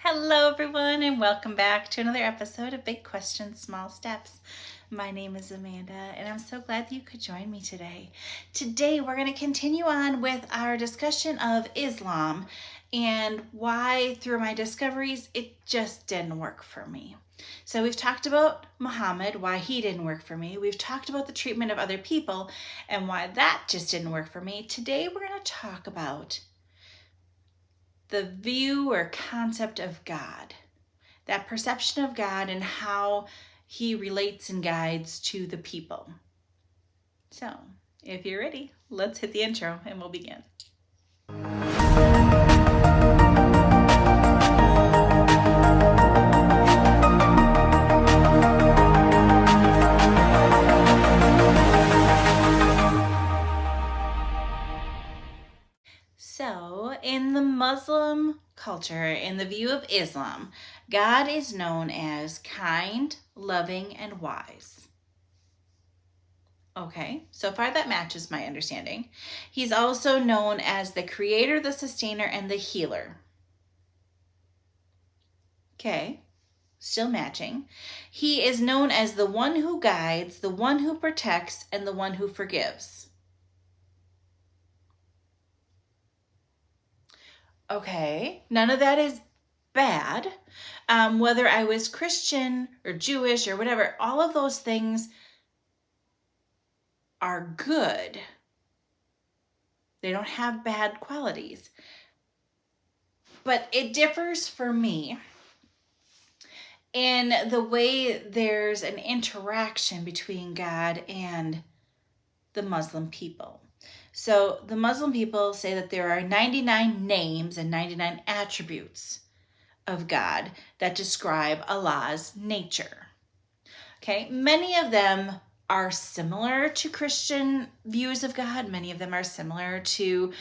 Hello, everyone, and welcome back to another episode of Big Questions, Small Steps. My name is Amanda, and I'm so glad that you could join me today. Today, we're going to continue on with our discussion of Islam and why, through my discoveries, it just didn't work for me. So we've talked about Muhammad, why he didn't work for me. We've talked about the treatment of other people and why that just didn't work for me. Today, we're going to talk about the view or concept of God, that perception of God and how he relates and guides to the people. So, if you're ready, let's hit the intro and we'll begin. So, in the Muslim culture, in the view of Islam, God is known as kind, loving, and wise. Okay, so far that matches my understanding. He's also known as the creator, the sustainer, and the healer. Okay, still matching. He is known as the one who guides, the one who protects, and the one who forgives. Okay, none of that is bad. Whether I was Christian or Jewish or whatever, all of those things are good. They don't have bad qualities. But it differs for me in the way there's an interaction between God and the Muslim people. So the Muslim people say that there are 99 names and 99 attributes of God that describe Allah's nature. Okay, many of them are similar to Christian views of God. Many of them are similar to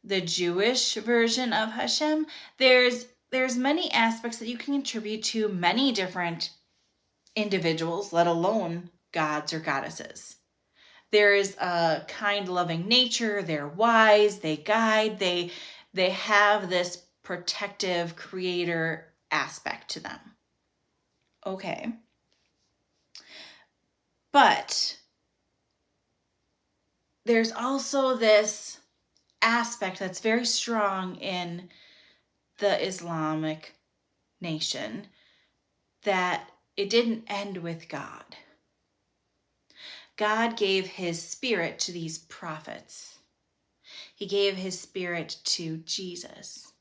the Jewish version of Hashem. There's many aspects that you can attribute to many different individuals, let alone gods or goddesses. There is a kind, loving nature. They're wise. They guide. They have this protective creator aspect to them. Okay. But there's also this aspect that's very strong in the Islamic nation that it didn't end with God. God gave his spirit to these prophets. He gave his spirit to Jesus.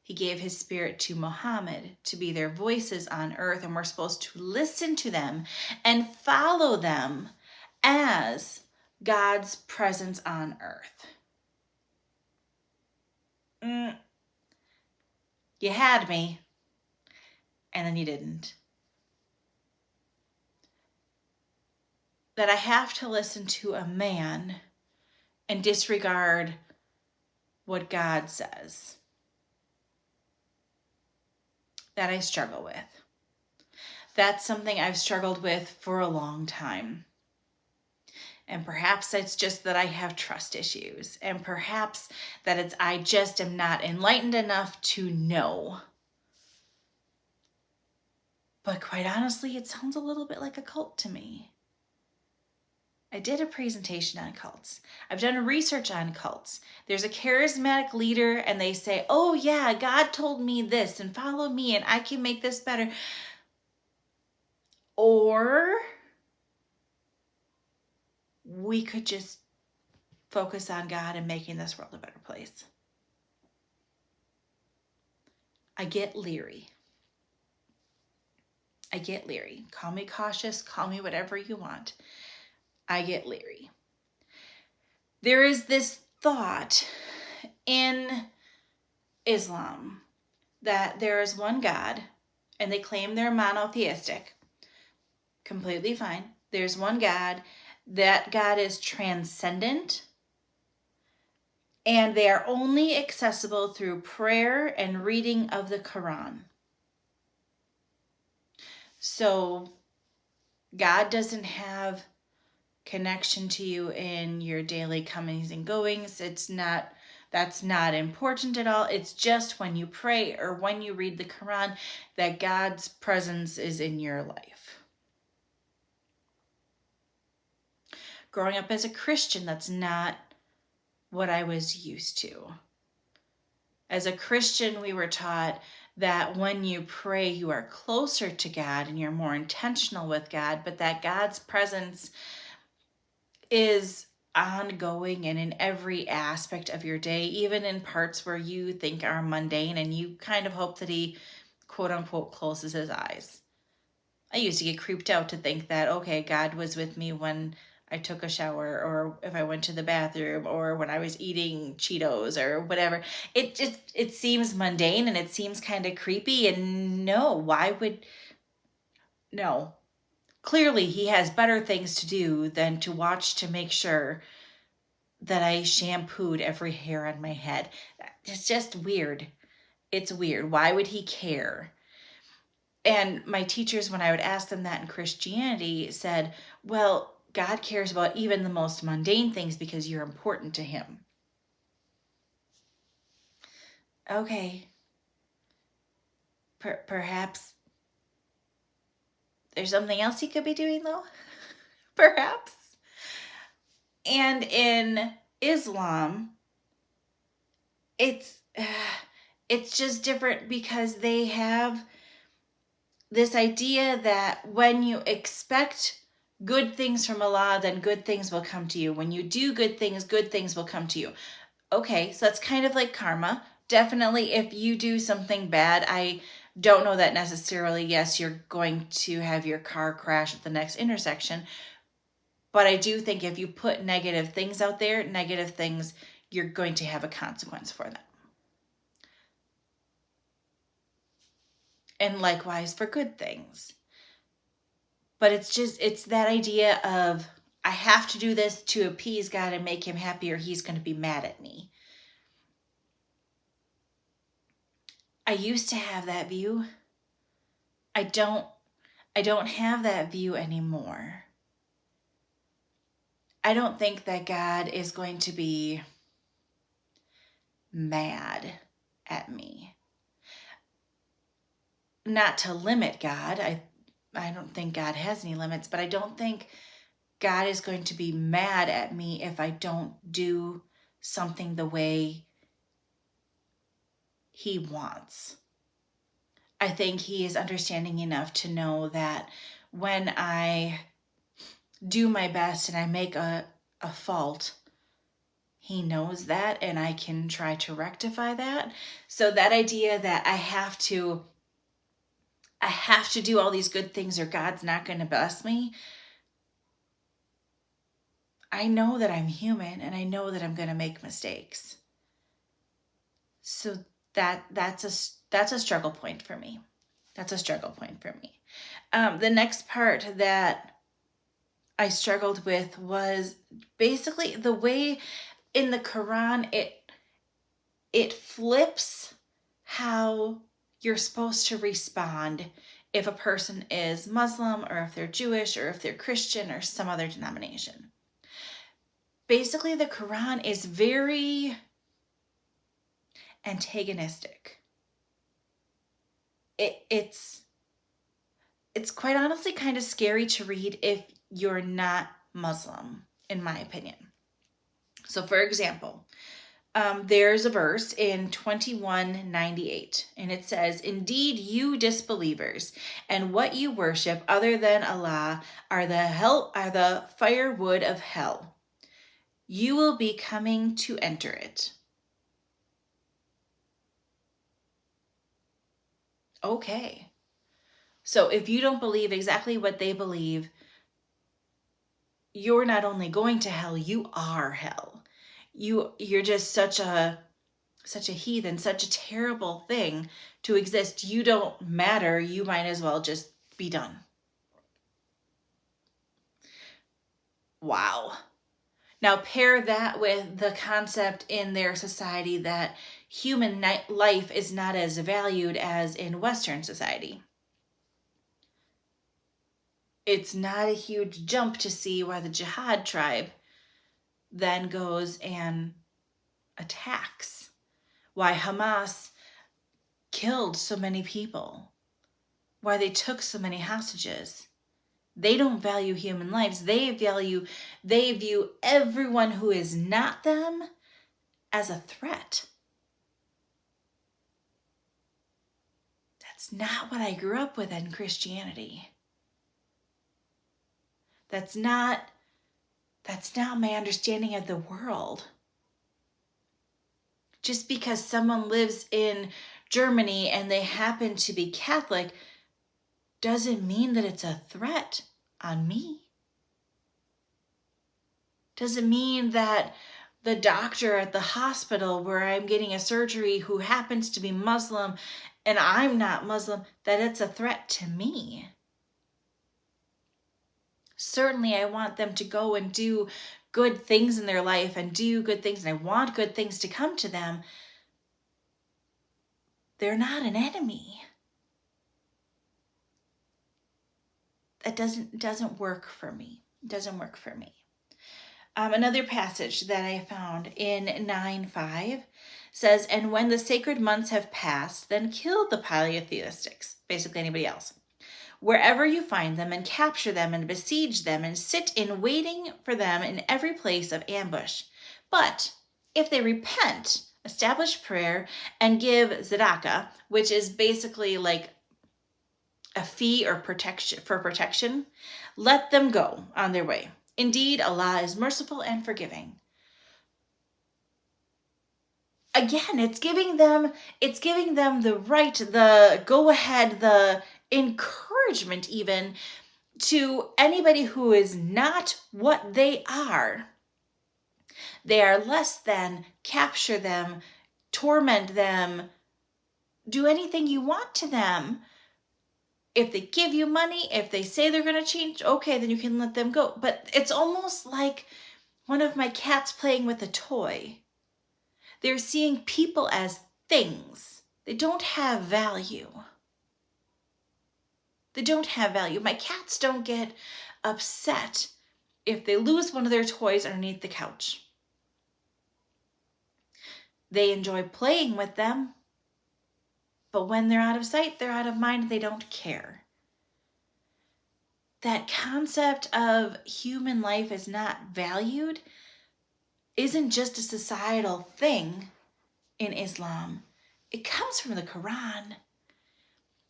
He gave his spirit to Muhammad to be their voices on earth, and we're supposed to listen to them and follow them as God's presence on earth. You had me, and then you didn't. That I have to listen to a man and disregard what God says. That I struggle with. That's something I've struggled with for a long time. And perhaps it's just that I have trust issues. And perhaps that I just am not enlightened enough to know. But quite honestly, it sounds a little bit like a cult to me. I did a presentation on cults. I've done research on cults. There's a charismatic leader and they say, oh yeah, God told me this and follow me and I can make this better. Or we could just focus on God and making this world a better place. I get leery. Call me cautious, call me whatever you want. I get leery. There is this thought in Islam that there is one God, and they claim they're monotheistic. Completely fine. There's one God. That God is transcendent, and they are only accessible through prayer and reading of the Quran. So God doesn't have connection to you in your daily comings and goings. It's not That's not important at all. It's just when you pray or when you read the Quran that God's presence is in your life. Growing up as a Christian, that's not what I was used to. As a Christian, we were taught that when you pray, you are closer to God and you're more intentional with God, but that God's presence is ongoing and in every aspect of your day, even in parts where you think are mundane, and you kind of hope that he, quote unquote, closes his eyes. I used to get creeped out to think that, okay, God was with me when I took a shower, or if I went to the bathroom, or when I was eating Cheetos or whatever. It seems mundane and it seems kind of creepy, and no, clearly he has better things to do than to watch to make sure that I shampooed every hair on my head. It's just weird. It's weird. Why would he care? And my teachers, when I would ask them that in Christianity, said, well, God cares about even the most mundane things because you're important to him. Okay. Perhaps there's something else he could be doing, though? Perhaps. And in Islam, it's just different because they have this idea that when you expect good things from Allah, then good things will come to you. When you do good things will come to you. Okay, so that's kind of like karma. Definitely, if you do something bad, I don't know that necessarily, yes, you're going to have your car crash at the next intersection. But I do think if you put negative things out there, negative things, you're going to have a consequence for them. And likewise for good things. But it's that idea of, I have to do this to appease God and make him happy, or he's going to be mad at me. I used to have that view. I don't have that view anymore. I don't think that God is going to be mad at me. Not to limit God. I don't think God has any limits, but I don't think God is going to be mad at me if I don't do something the way he wants. I think he is understanding enough to know that when I do my best and I make a fault, he knows that, and I can try to rectify that. So that idea that I have to do all these good things or God's not going to bless me. I know that I'm human and I know that I'm going to make mistakes. So that's a struggle point for me. That's a struggle point for me. The next part that I struggled with was basically the way in the Quran it flips how you're supposed to respond if a person is Muslim, or if they're Jewish, or if they're Christian, or some other denomination. Basically, the Quran is very antagonistic. It's quite honestly kind of scary to read if you're not Muslim, in my opinion. So, for example, there's a verse in 21:98, and it says, "Indeed, you disbelievers, and what you worship other than Allah are the firewood of hell. You will be coming to enter it." Okay. So if you don't believe exactly what they believe, you're not only going to hell, you are hell. You're just such a heathen, such a terrible thing to exist. You don't matter. You might as well just be done. Wow. Now pair that with the concept in their society that human life is not as valued as in Western society. It's not a huge jump to see why the Jihad tribe then goes and attacks, why Hamas killed so many people, why they took so many hostages. They don't value human lives. They view everyone who is not them as a threat. That's not what I grew up with in Christianity. That's not my understanding of the world. Just because someone lives in Germany and they happen to be Catholic doesn't mean that it's a threat on me. Doesn't mean that the doctor at the hospital where I'm getting a surgery who happens to be Muslim and I'm not Muslim, that it's a threat to me. Certainly I want them to go and do good things in their life and do good things, and I want good things to come to them. They're not an enemy. That doesn't work for me. It doesn't work for me. Another passage that I found in 9:5 says, "And when the sacred months have passed, then kill the polytheistics," basically anybody else, "wherever you find them, and capture them and besiege them and sit in waiting for them in every place of ambush. But if they repent, establish prayer, and give tzedakah," which is basically like a fee or protection, "let them go on their way. Indeed, Allah is merciful and forgiving." Again, it's giving them the right, the go ahead, the encouragement even to anybody who is not what they are. They are less than. Capture them, torment them, do anything you want to them. If they give you money, if they say they're going to change, okay, then you can let them go. But it's almost like one of my cats playing with a toy. They're seeing people as things. They don't have value. They don't have value. My cats don't get upset if they lose one of their toys underneath the couch. They enjoy playing with them, but when they're out of sight, they're out of mind, they don't care. That concept of human life is not valued isn't just a societal thing in Islam. It comes from the Quran.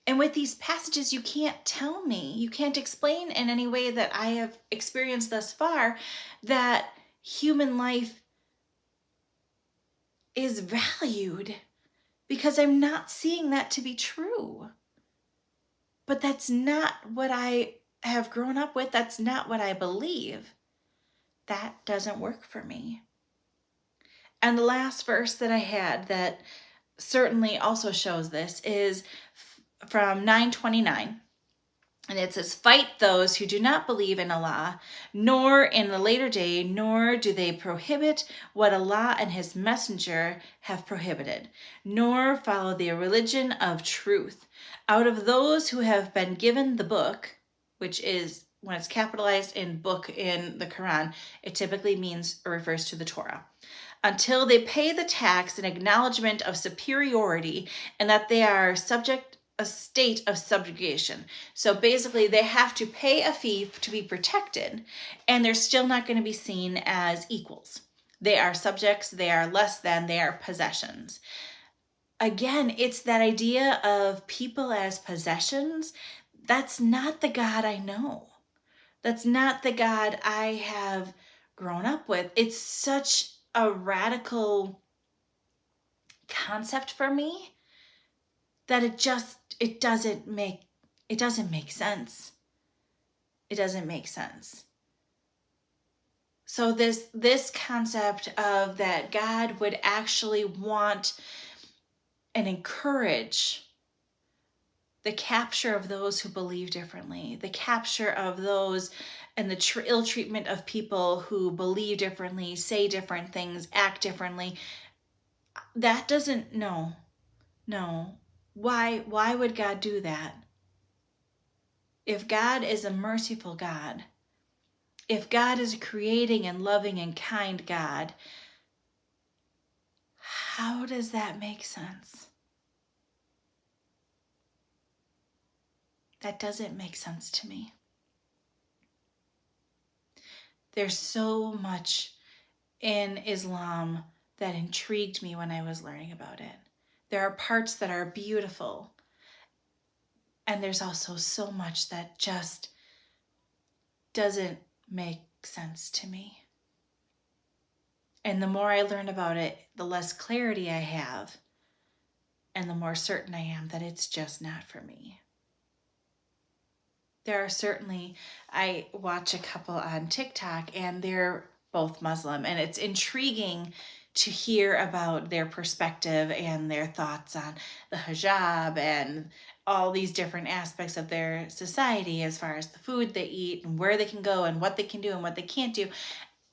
And with these passages, you can't tell me, you can't explain in any way that I have experienced thus far that human life is valued, because I'm not seeing that to be true. But that's not what I have grown up with. That's not what I believe. That doesn't work for me. And the last verse that I had that certainly also shows this is from 9:29. And it says, "Fight those who do not believe in Allah, nor in the later day, nor do they prohibit what Allah and his messenger have prohibited, nor follow the religion of truth. Out of those who have been given the book," which is, when it's capitalized in book in the Quran, it typically means or refers to the Torah, "until they pay the tax in acknowledgement of superiority and that they are subject a state of subjugation." So basically they have to pay a fee to be protected, and they're still not going to be seen as equals. They are subjects, they are less than, they are possessions. Again, it's that idea of people as possessions. That's not the God I know. That's not the God I have grown up with. It's such a radical concept for me that it doesn't make sense. It doesn't make sense. So this concept of that God would actually want and encourage the capture of those who believe differently, the capture of those and the ill treatment of people who believe differently, say different things, act differently, that doesn't, no. Why would God do that? If God is a merciful God, if God is a creating and loving and kind God, How does that make sense? That doesn't make sense to me. There's so much in Islam that intrigued me when I was learning about it. There are parts that are beautiful, and there's also so much that just doesn't make sense to me. And the more I learn about it, the less clarity I have, and the more certain I am that it's just not for me. There are certainly, I watch a couple on TikTok and they're both Muslim, and it's intriguing to hear about their perspective and their thoughts on the hijab and all these different aspects of their society as far as the food they eat and where they can go and what they can do and what they can't do.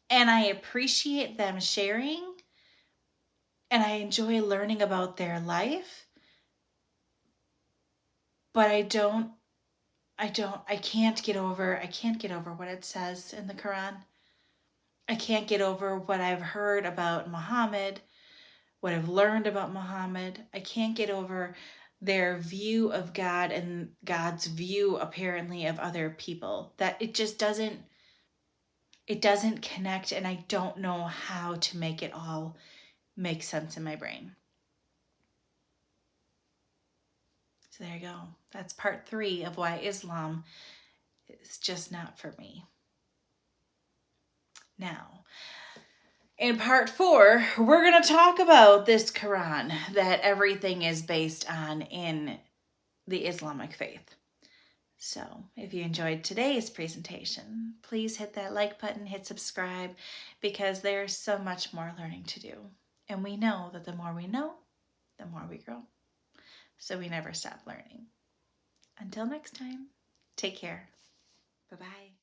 And I appreciate them sharing, and I enjoy learning about their life, but I can't get over what it says in the Quran. I can't get over what I've heard about Muhammad, what I've learned about Muhammad. I can't get over their view of God and God's view apparently of other people. That it just doesn't connect, and I don't know how to make it all make sense in my brain. So there you go. That's part 3 of why Islam is just not for me. Now, in part 4, we're going to talk about this Quran that everything is based on in the Islamic faith. So if you enjoyed today's presentation, please hit that like button, hit subscribe, because there's so much more learning to do. And we know that the more we know, the more we grow. So we never stop learning. Until next time, take care. Bye-bye.